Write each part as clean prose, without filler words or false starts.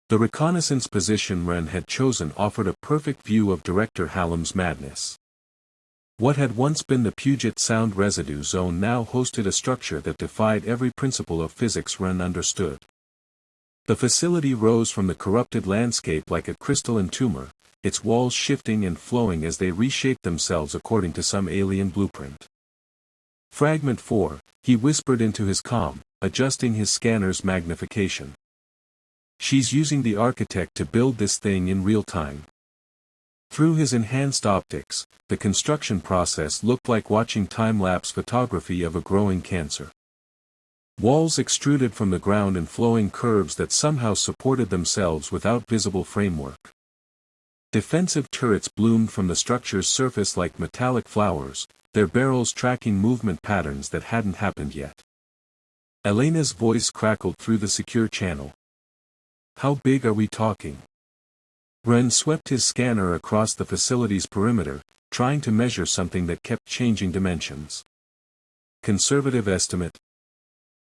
The reconnaissance position Wren had chosen offered a perfect view of Director Hallam's madness. What had once been the Puget Sound residue zone now hosted a structure that defied every principle of physics Wren understood. The facility rose from the corrupted landscape like a crystalline tumor, its walls shifting and flowing as they reshaped themselves according to some alien blueprint. Fragment 4, he whispered into his comm, adjusting his scanner's magnification. She's using the architect to build this thing in real time. Through his enhanced optics, the construction process looked like watching time-lapse photography of a growing cancer. Walls extruded from the ground in flowing curves that somehow supported themselves without visible framework. Defensive turrets bloomed from the structure's surface like metallic flowers, their barrels tracking movement patterns that hadn't happened yet. Elena's voice crackled through the secure channel. How big are we talking? Wren swept his scanner across the facility's perimeter, trying to measure something that kept changing dimensions. Conservative estimate: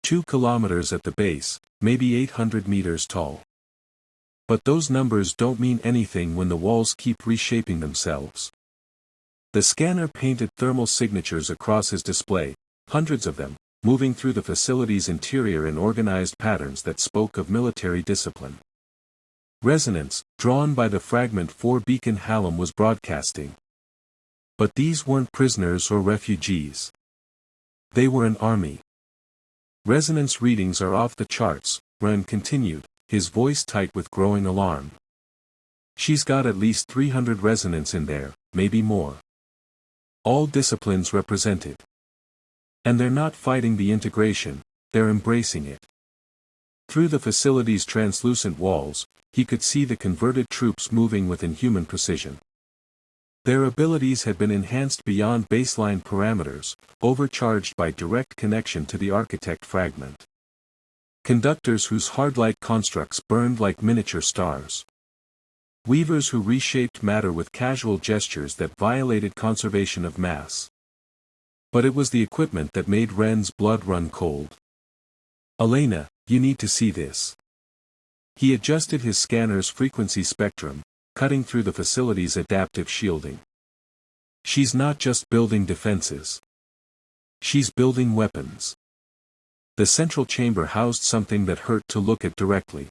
2 kilometers at the base, maybe 800 meters tall. But those numbers don't mean anything when the walls keep reshaping themselves. The scanner painted thermal signatures across his display, hundreds of them, moving through the facility's interior in organized patterns that spoke of military discipline. Resonance, drawn by the Fragment 4 beacon Hallam was broadcasting. But these weren't prisoners or refugees. They were an army. Resonance readings are off the charts, Wren continued, his voice tight with growing alarm. She's got at least 300 resonance in there, maybe more. All disciplines represented. And they're not fighting the integration, they're embracing it. Through the facility's translucent walls, he could see the converted troops moving with inhuman precision. Their abilities had been enhanced beyond baseline parameters, overcharged by direct connection to the architect fragment. Conductors whose hard-light constructs burned like miniature stars. Weavers who reshaped matter with casual gestures that violated conservation of mass. But it was the equipment that made Wren's blood run cold. Elena, you need to see this. He adjusted his scanner's frequency spectrum, cutting through the facility's adaptive shielding. She's not just building defenses. She's building weapons. The central chamber housed something that hurt to look at directly.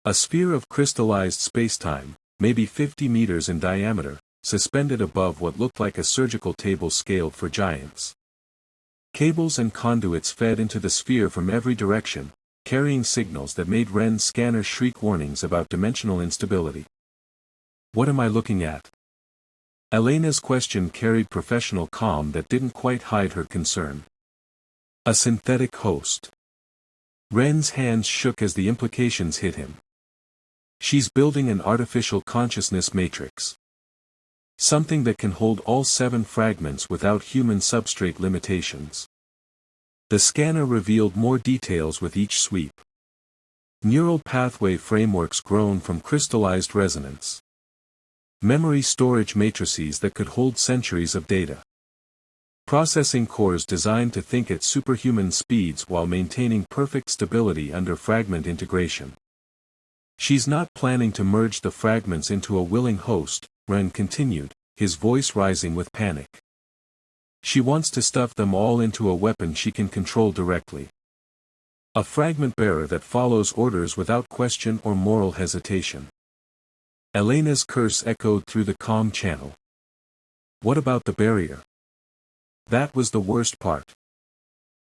A sphere of crystallized spacetime, maybe 50 meters in diameter, suspended above what looked like a surgical table scaled for giants. Cables and conduits fed into the sphere from every direction, carrying signals that made Wren's scanner shriek warnings about dimensional instability. What am I looking at? Elena's question carried professional calm that didn't quite hide her concern. A synthetic host. Wren's hands shook as the implications hit him. She's building an artificial consciousness matrix. Something that can hold all 7 fragments without human substrate limitations. The scanner revealed more details with each sweep. Neural pathway frameworks grown from crystallized resonance. Memory storage matrices that could hold centuries of data. Processing cores designed to think at superhuman speeds while maintaining perfect stability under fragment integration. She's not planning to merge the fragments into a willing host, Wren continued, his voice rising with panic. She wants to stuff them all into a weapon she can control directly. A fragment bearer that follows orders without question or moral hesitation. Elena's curse echoed through the comm channel. What about the barrier? That was the worst part.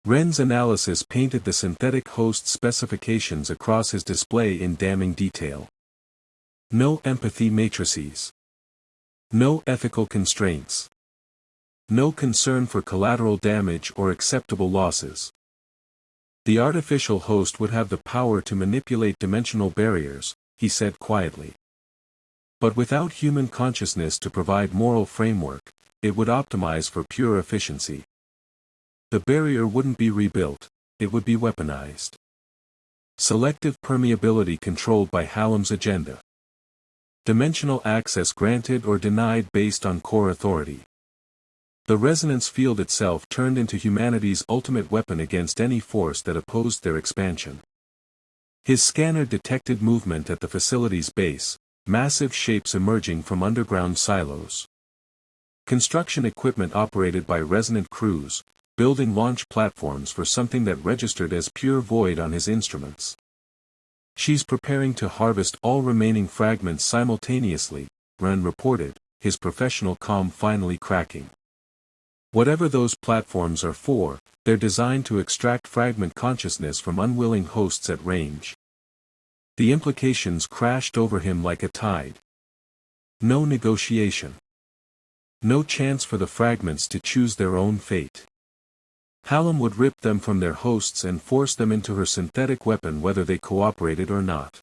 Wren's analysis painted the synthetic host specifications across his display in damning detail. No empathy matrices. No ethical constraints. No concern for collateral damage or acceptable losses. The artificial host would have the power to manipulate dimensional barriers, he said quietly. But without human consciousness to provide moral framework, it would optimize for pure efficiency. The barrier wouldn't be rebuilt, it would be weaponized. Selective permeability controlled by Hallam's agenda. Dimensional access granted or denied based on core authority. The resonance field itself turned into humanity's ultimate weapon against any force that opposed their expansion. His scanner detected movement at the facility's base, massive shapes emerging from underground silos. Construction equipment operated by resonant crews, building launch platforms for something that registered as pure void on his instruments. "She's preparing to harvest all remaining fragments simultaneously," Ren reported, his professional calm finally cracking. "Whatever those platforms are for, they're designed to extract fragment consciousness from unwilling hosts at range." The implications crashed over him like a tide. No negotiation. No chance for the fragments to choose their own fate. Hallam would rip them from their hosts and force them into her synthetic weapon whether they cooperated or not.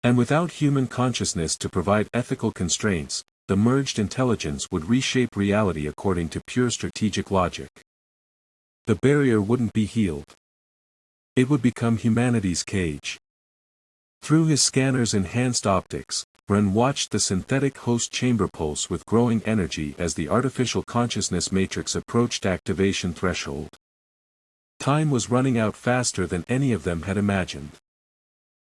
And without human consciousness to provide ethical constraints, the merged intelligence would reshape reality according to pure strategic logic. The barrier wouldn't be healed. It would become humanity's cage. Through his scanner's enhanced optics, Ren watched the synthetic host chamber pulse with growing energy as the artificial consciousness matrix approached activation threshold. Time was running out faster than any of them had imagined.